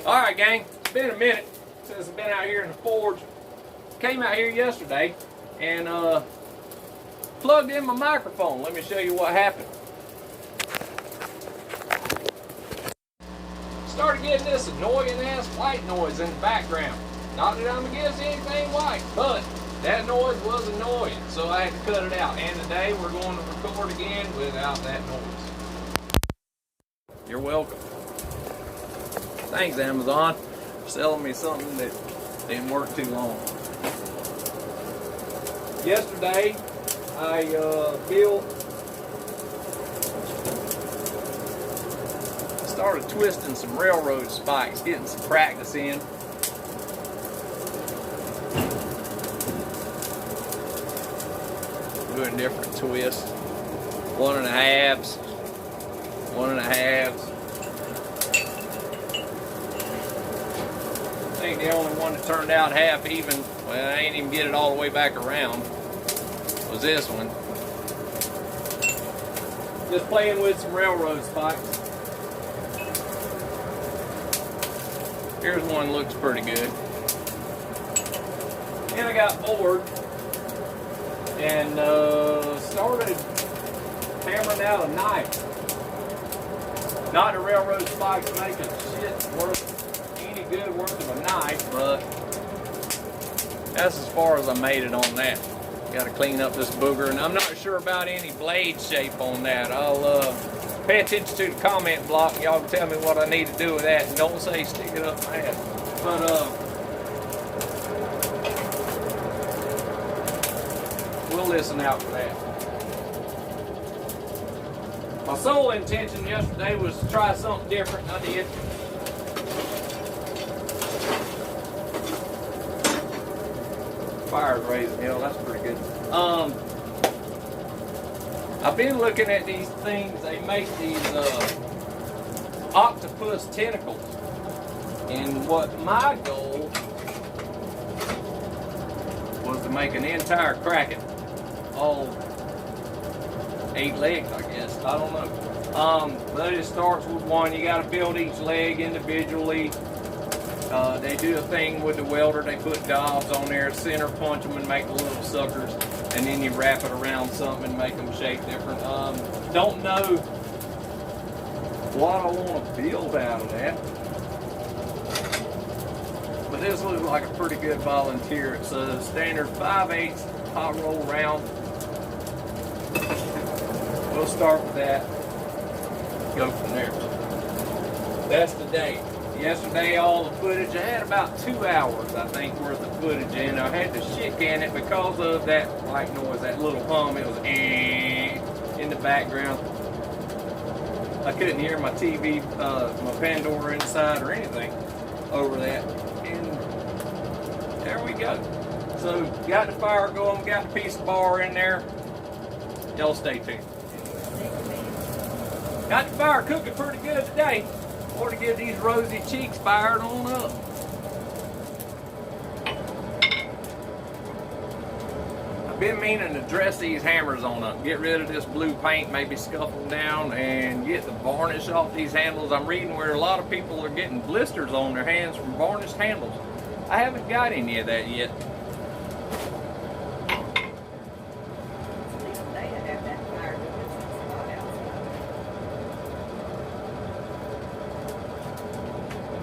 Alright gang, it's been a minute since I've been out here in the forge. Came out here yesterday and plugged in my microphone. Let me show you what happened. Started getting this annoying ass white noise in the background. Not that I'm against anything white, but that noise was annoying, so I had to cut it out. And today we're going to record again without that noise. You're welcome. Thanks, Amazon, for selling me something that didn't work too long. Yesterday, I started twisting some railroad spikes, getting some practice in. Doing different twists. 1.5s, 1.5s. I think the only one that turned out half even, well, I ain't even get it all the way back around, was this one. Just playing with some railroad spikes. Here's one looks pretty good. And I got bored and started hammering out a knife. Not the railroad spikes making shit worth any good worth of a knife, but that's as far as I made it on that. Got to clean up this booger, and I'm not sure about any blade shape on that. I'll pay attention to the comment block, and y'all can tell me what I need to do with that, and don't say stick it up my ass. But we'll listen out for that. My sole intention yesterday was to try something different, and I did. Fire's raising hell, that's pretty good. I've been looking at these things. They make these octopus tentacles, and what my goal was to make an entire Kraken, all 8 legs, I guess. I don't know. But it starts with one. You got to build each leg individually. They do a thing with the welder. They put dowels on there, center punch them and make the little suckers, and then you wrap it around something and make them shape different. Don't know what I want to build out of that, but this looks like a pretty good volunteer. It's a standard 5/8 hot roll round. We'll start with that, go from there. That's the day. Yesterday, all the footage, I had about 2 hours, I think, worth of footage in. I had to shit can it because of that white noise, that little hum. It was in the background. I couldn't hear my TV, my Pandora inside or anything over that. And there we go. So, got the fire going, got the piece of bar in there. Y'all stay tuned. Got the fire cooking pretty good today. Or to get these rosy cheeks fired on up. I've been meaning to dress these hammers on up. Get rid of this blue paint, maybe scuff them down, and get the varnish off these handles. I'm reading where a lot of people are getting blisters on their hands from varnished handles. I haven't got any of that yet.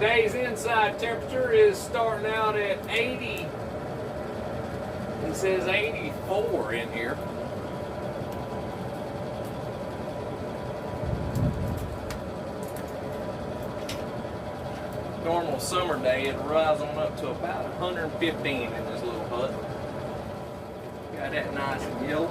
Today's inside temperature is starting out at 80. It says 84 in here. Normal summer day, it'll rise on up to about 115 in this little hut. Got that nice and yellow.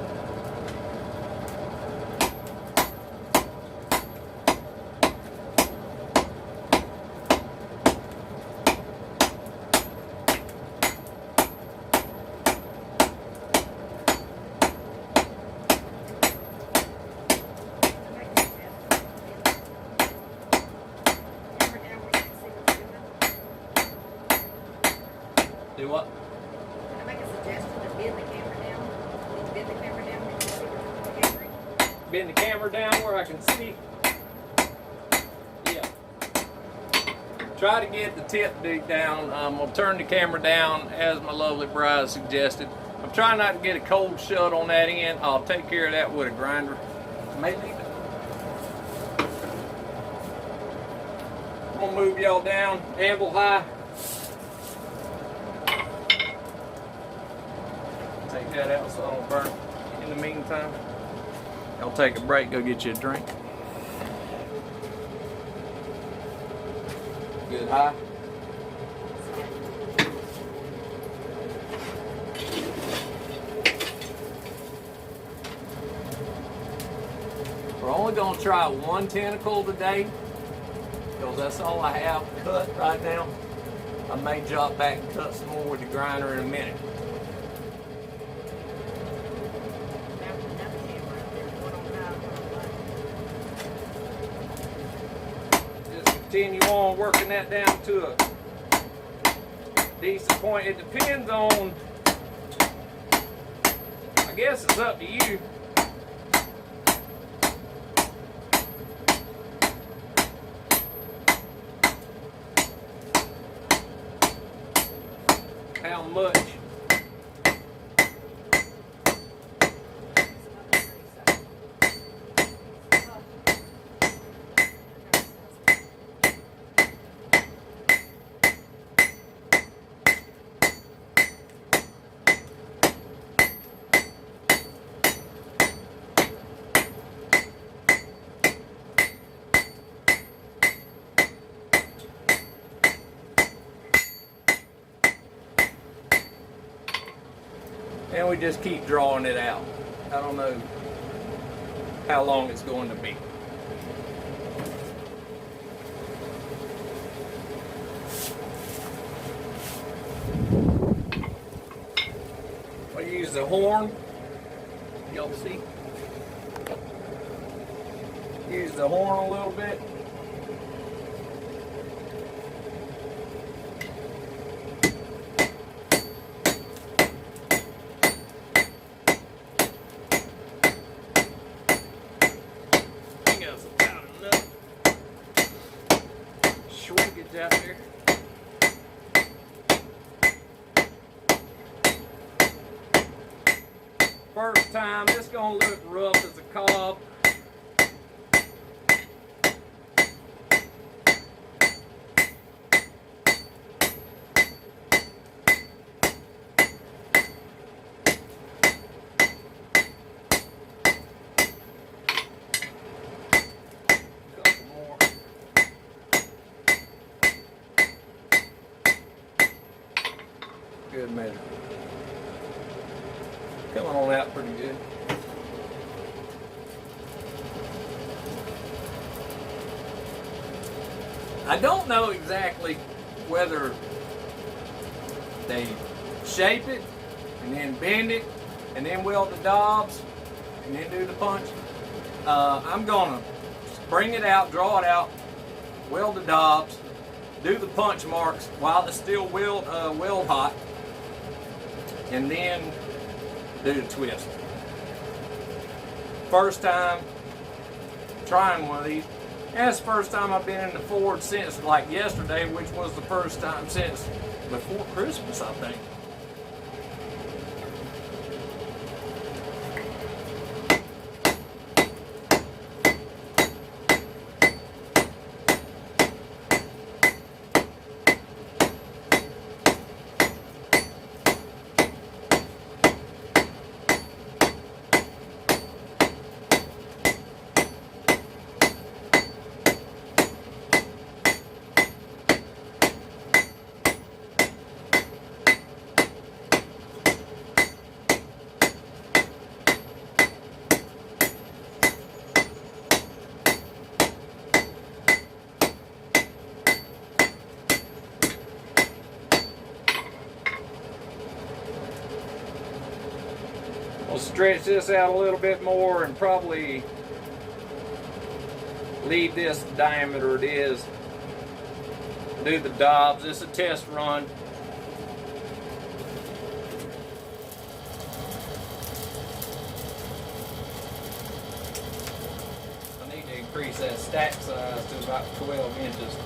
Do what? Can I make a suggestion to bend the camera down? Bend the camera down and see what's the camera. Bend the camera down where I can see. Yeah. try to get the tip dig down. I'm gonna turn the camera down as my lovely bride suggested. I'm trying not to get a cold shut on that end. I'll take care of that with a grinder. Maybe. I'm gonna move y'all down, anvil high. Take that out so I don't burn it. In the meantime, I'll take a break, go get you a drink. Good high. We're only going to try one tentacle today because that's all I have cut right now. I may drop back and cut some more with the grinder in a minute. Just continue on working that down to a decent point. It depends on, I guess it's up to you. How much and we just keep drawing it out. I don't know how long it's going to be. I use the horn. Y'all see? Use the horn a little bit. Shrinkage out there. First time, this gonna look rough as a cob. Good measure. Coming on out pretty good. I don't know exactly whether they shape it and then bend it and then weld the dobs and then do the punch. I'm gonna bring it out, draw it out, weld the dobs, do the punch marks while it's still weld hot, and then do the twist. First time trying one of these. That's the first time I've been in the Ford since like yesterday, which was the first time since before Christmas, I think. We'll stretch this out a little bit more and probably leave this the diameter it is. Do the dobs. This is a test run. I need to increase that stack size to about 12 inches.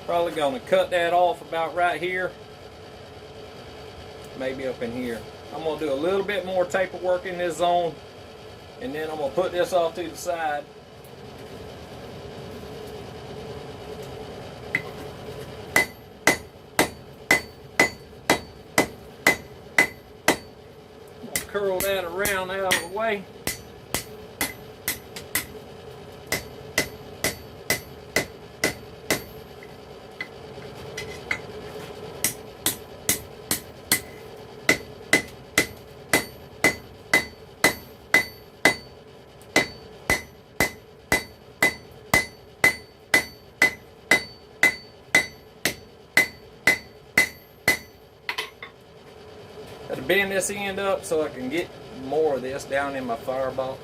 Probably gonna cut that off about right here. Maybe up in here. I'm gonna do a little bit more taper work in this zone, and then I'm gonna put this off to the side. I'm gonna curl that around out of the way. Got to bend this end up so I can get more of this down in my firebox.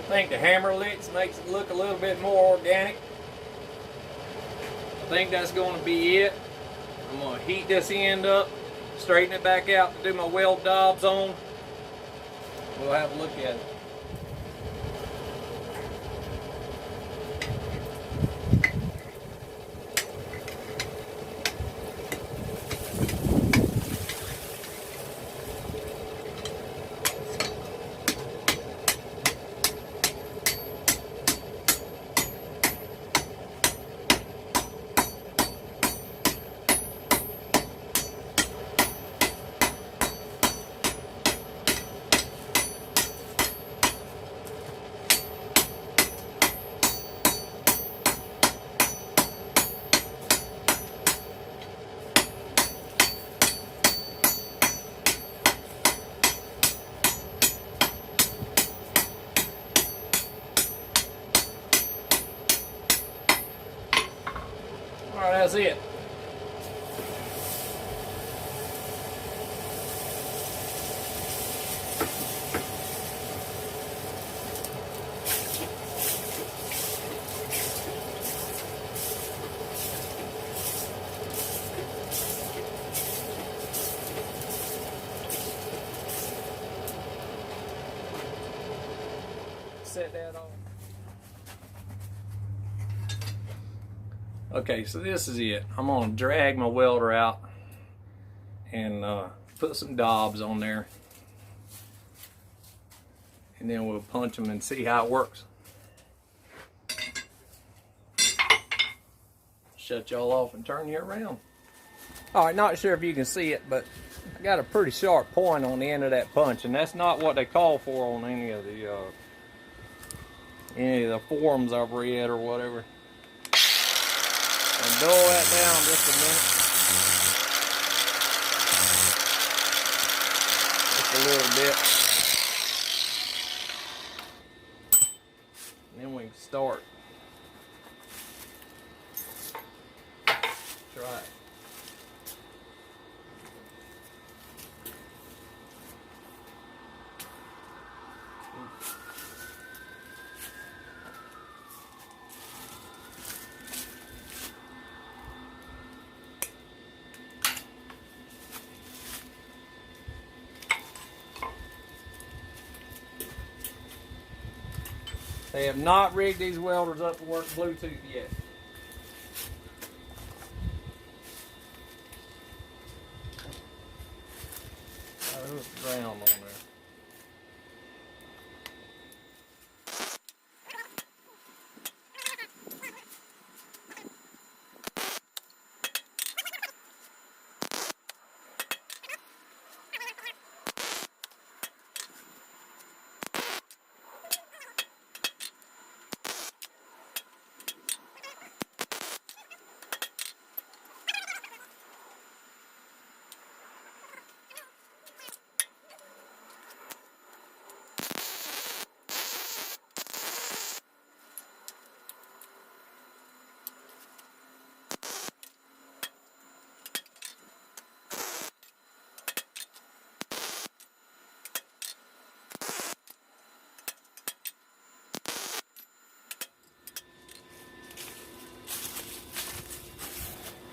I think the hammer licks makes it look a little bit more organic. I think that's going to be it. I'm going to heat this end up, straighten it back out to do my weld dobs on. We'll have a look at it. Alright, that's it. Set that on. Okay, so this is it. I'm gonna drag my welder out and put some dobs on there, and then we'll punch them and see how it works. Shut y'all off and turn you around. All right, not sure if you can see it, but I got a pretty sharp point on the end of that punch, and that's not what they call for on any of the forums I've read or whatever. And dull that down just a minute. Just a little bit. And then we can start. Try it. They have not rigged these welders up to work Bluetooth yet. Oh, there's ground on there.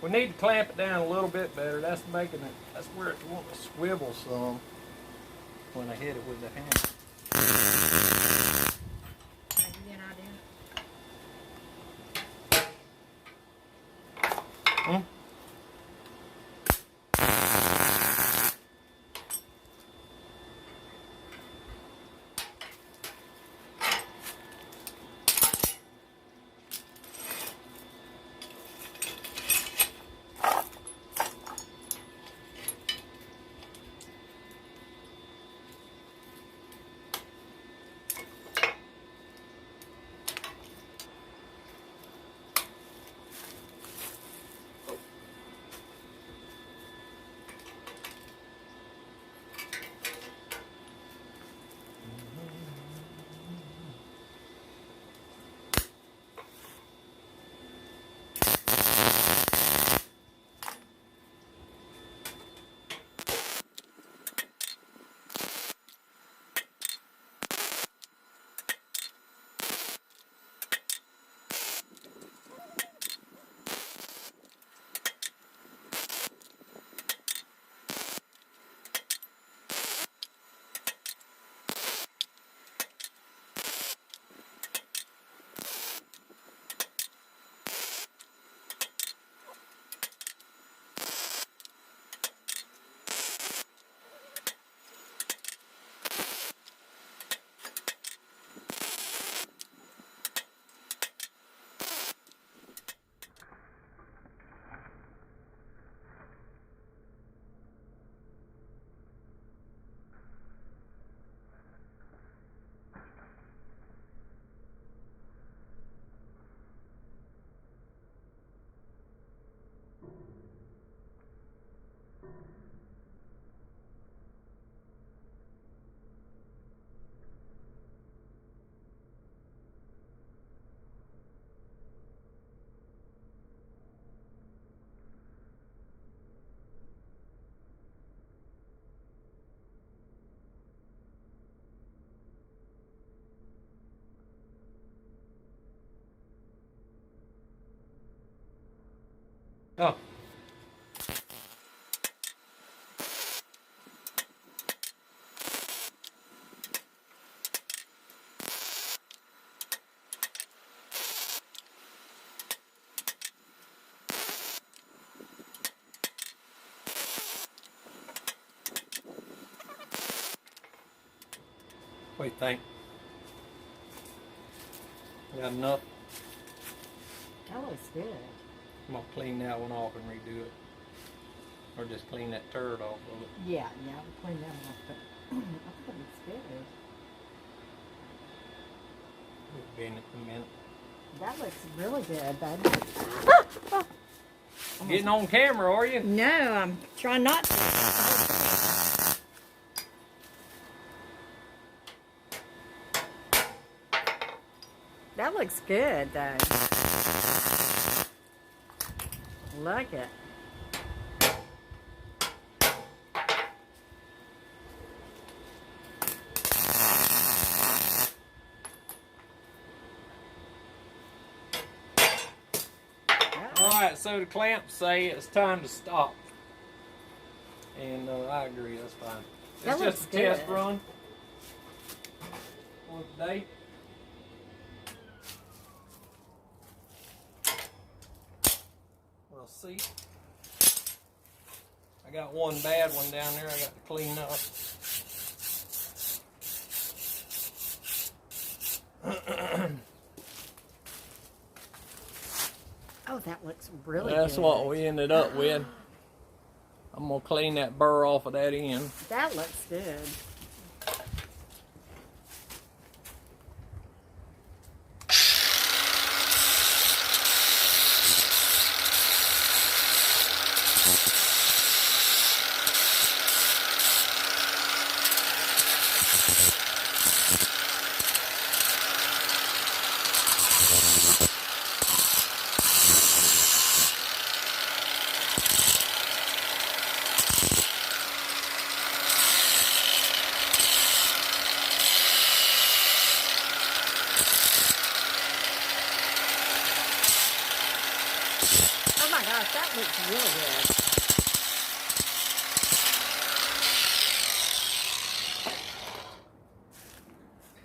We need to clamp it down a little bit better. That's making it. That's where it wants to swivel some when I hit it with the hammer. Can I give you an idea? Hmm? Oh. What do you think? Got enough? That looks good. I'm gonna clean that one off and redo it. Or just clean that turd off of it. Yeah, we'll clean that one up, but I think it looks good. We'll be in it in a minute. That looks really good, bud. Getting on camera, are you? No, I'm trying not to. That looks good, though. Look it. Alright, so the clamps say it's time to stop. And I agree, that's fine. That It's looks just a test good. run for today. We'll see. I got one bad one down there I got to clean up. Oh, that looks really good. That's what we ended up with. I'm gonna clean that burr off of that end. That looks good. gosh, that looks real good.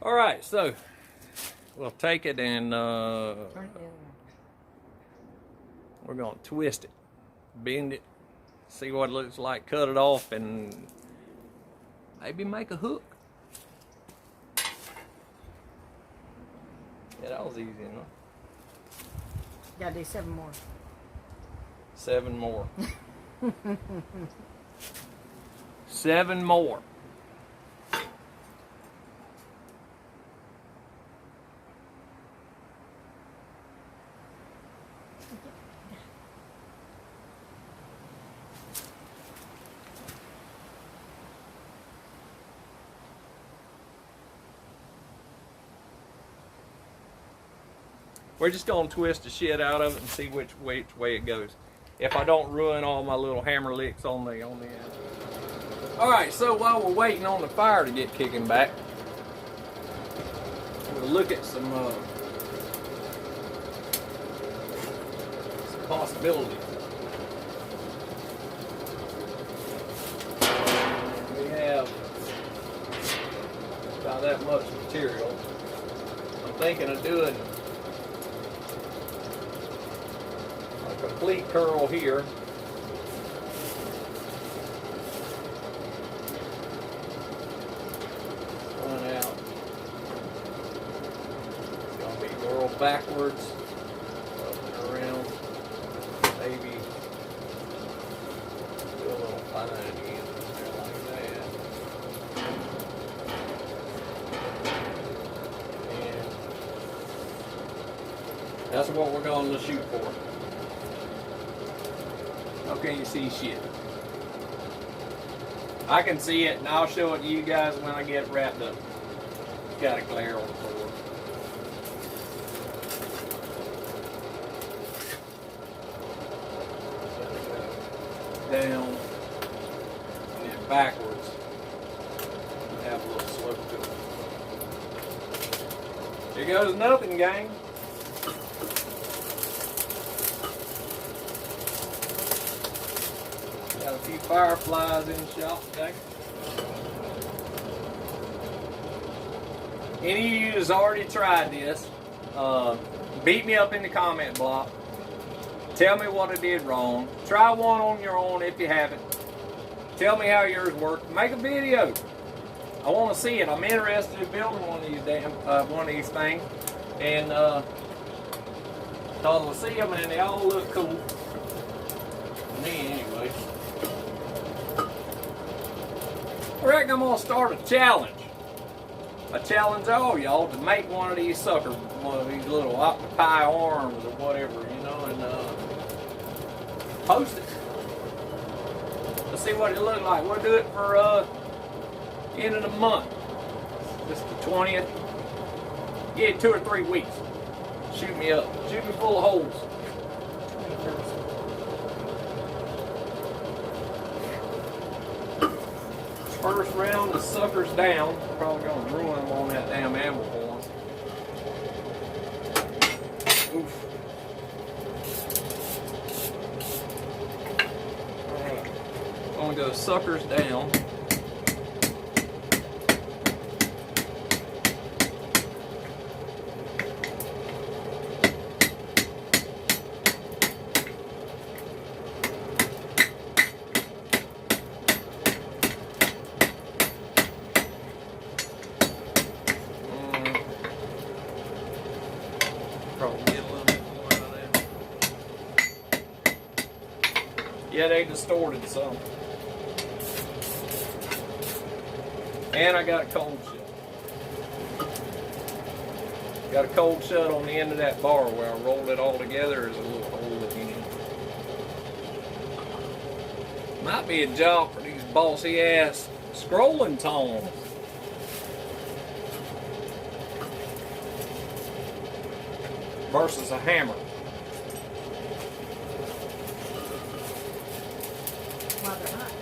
All right, so we'll take it and Turn it the other way. we're gonna twist it, bend it, see what it looks like, cut it off, and maybe make a hook. Yeah, that was easy enough. Gotta do 7 more. 7 more. 7 more. We're just gonna twist the shit out of it and see which way it goes. If I don't ruin all my little hammer licks on the end. All right, so while we're waiting on the fire to get kicking back, we'll look at some possibilities. We have about that much material. I'm thinking of doing complete curl here. Run out. It's going to be whirl backwards, up and around. Maybe do a little fine again there like that. And that's what we're going to shoot for. How can you see shit? I can see it, and I'll show it to you guys when I get it wrapped up. Got a glare on the floor. Down and then backwards. Have a little slope to it. Here goes nothing, gang. Got a few fireflies in the shop today. Any of you that's already tried this, beat me up in the comment block. Tell me what I did wrong. Try one on your own if you haven't. Tell me how yours worked. Make a video. I want to see it. I'm interested in building one of these things, and cause I see them and they all look cool. To me, anyway. I reckon I'm gonna start a challenge. I challenge all y'all to make one of these suckers, one of these little octopi arms or whatever, you know, and post it. Let's see what it looks like. We'll do it for end of the month. This is the 20th. Yeah, 2 or 3 weeks. Shoot me up. Shoot me full of holes. 21st. First round, the sucker's down. Probably gonna ruin them on that damn ammo horn. Oof. Alright. I'm gonna go suckers down. Probably get a little bit more out of that. Yeah, they distorted some. And I got a cold shut. Got a cold shut on the end of that bar where I rolled it all together. There's a little hole again. Might be a job for these bossy ass scrolling tongs. Versus a hammer. Well, they're not.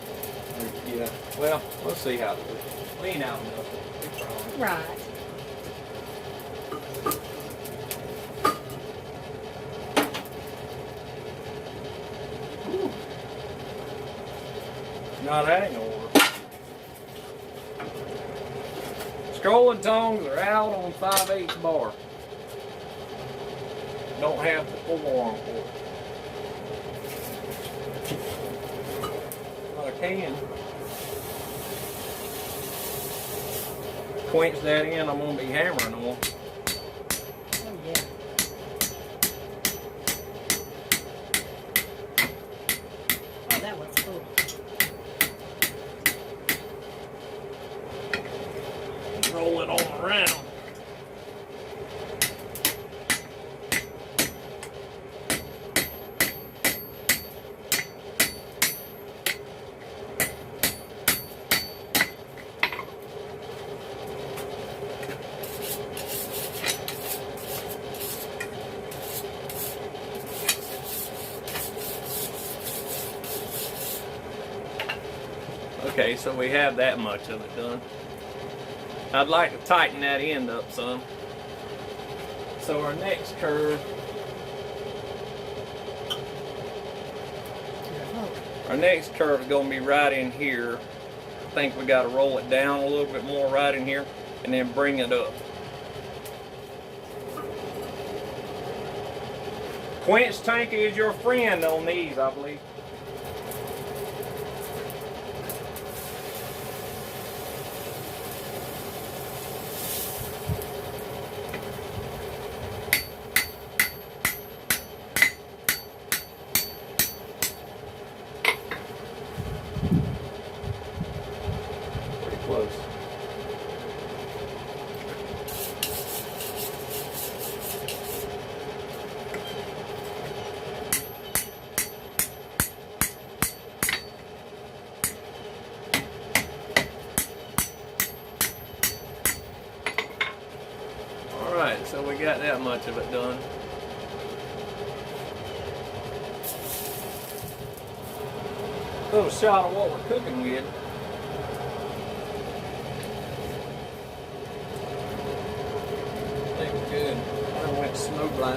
Yeah, well, let's see how it looks. Lean out enough. Right. No, that ain't gonna work. Scrolling tongs are out on 5/8 bar. Don't have the forearm for it. But I can. Quench that in, I'm gonna be hammering on. Oh yeah. Oh, that was cool. Roll it all around. Okay, so we have that much of it done. I'd like to tighten that end up some. So our next curve, is going to be right in here. I think we got to roll it down a little bit more right in here and then bring it up. Quench tank is your friend on these, I believe. Close. All right, so we got that much of it done. Little shot of what we're cooking with. Good. I went smoke line.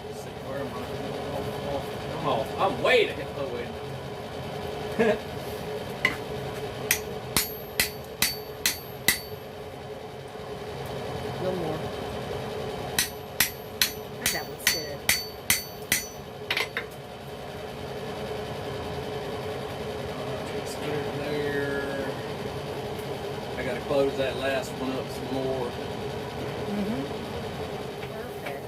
Let's see, where am I? I'm off. I'm way to hit the wind. A little more. That was good. There. I gotta close that last one up some more. Perfect.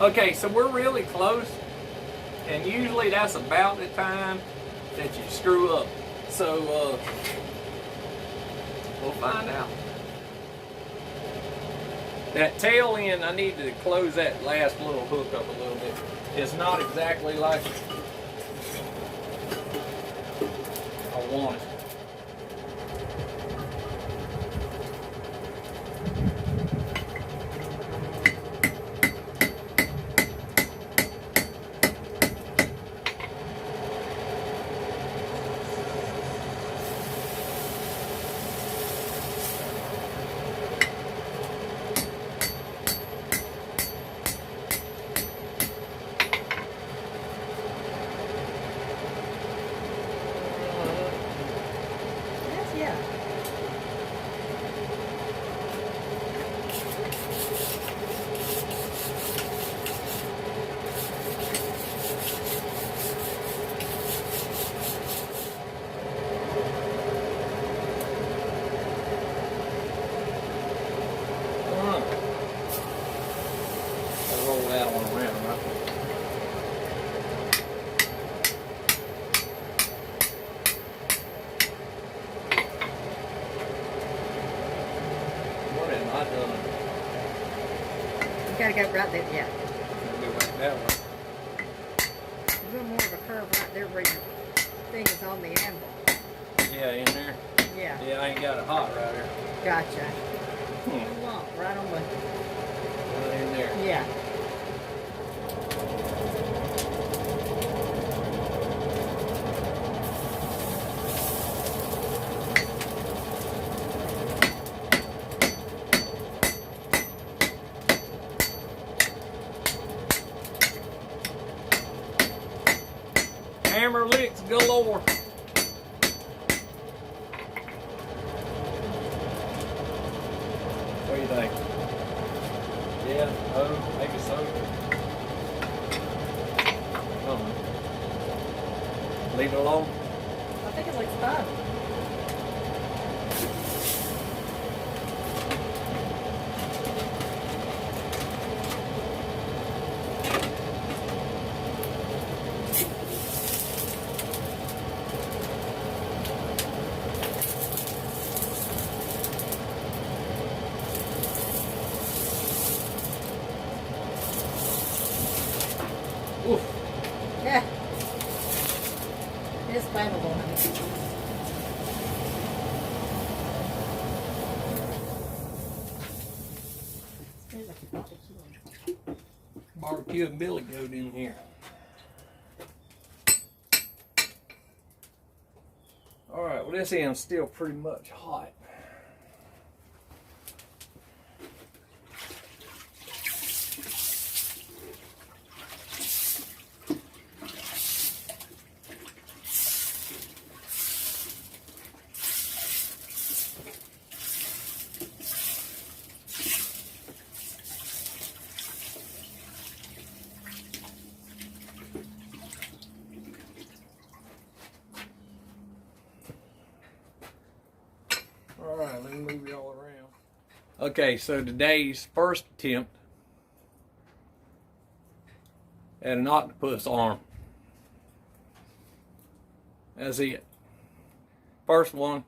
Okay, so we're really close, and usually that's about the time that you screw up. So we'll find out. That tail end, I need to close that last little hook up a little bit. It's not exactly like I want it. Yeah. I'll roll that one around, right? What am I doing? You gotta go right there, yeah. Maybe like that one. A little more of a curve right there where your thing is on the anvil. Yeah, in there. Yeah. Yeah, I ain't got it hot right here. Gotcha. Right on the, Right in there. yeah. galore. What do you think? Yeah, oh, maybe so. Leave it alone. I think it looks fun. Oof. Yeah. It's flammable. Barbecue and billy goat in here. Alright, well this end's still pretty much hot. Alright, let me move y'all around. Okay, so today's first attempt at an octopus arm. That's it. First one,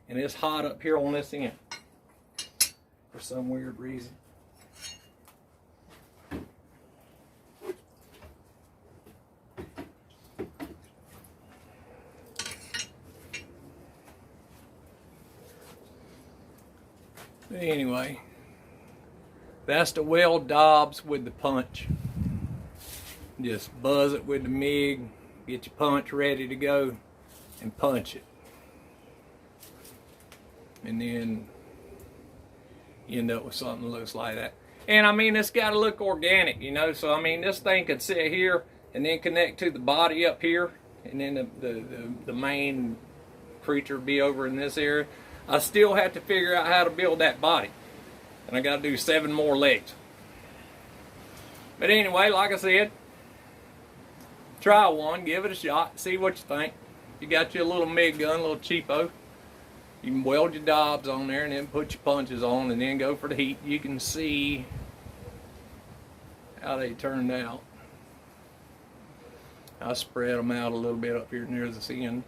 and it's hot up here on this end for some weird reason. Anyway, that's the weld Dobbs with the punch. Just buzz it with the MIG, get your punch ready to go, and punch it. And then you end up with something that looks like that. And I mean, it's got to look organic, you know. So I mean, this thing could sit here and then connect to the body up here, and then the main creature be over in this area. I still have to figure out how to build that body. And I got to do 7 more legs. But anyway, like I said, try one, give it a shot, see what you think. You got your little MIG gun, a little cheapo. You can weld your Dobbs on there and then put your punches on and then go for the heat. You can see how they turned out. I spread them out a little bit up here near the end.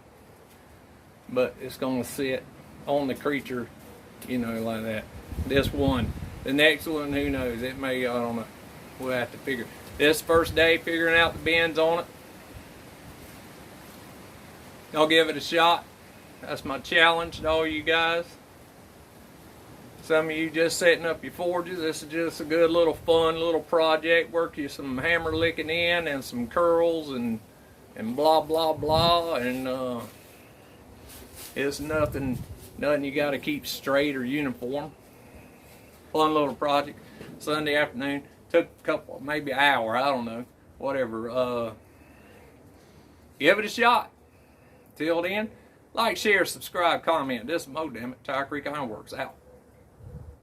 But it's going to sit on the creature, you know, like that. This one. The next one, who knows? It may, I don't know. We'll have to figure. This first day, figuring out the bends on it. I'll give it a shot. That's my challenge to all you guys. Some of you just setting up your forges. This is just a good little fun little project. Work you some hammer licking in and some curls and blah blah blah, and it's nothing you got to keep straight or uniform. Fun little project. Sunday afternoon. Took a couple, maybe an hour, I don't know, whatever. Give it a shot. Till then, like, share, subscribe, comment. This is Mo, damn it. Tire Creek Ironworks out.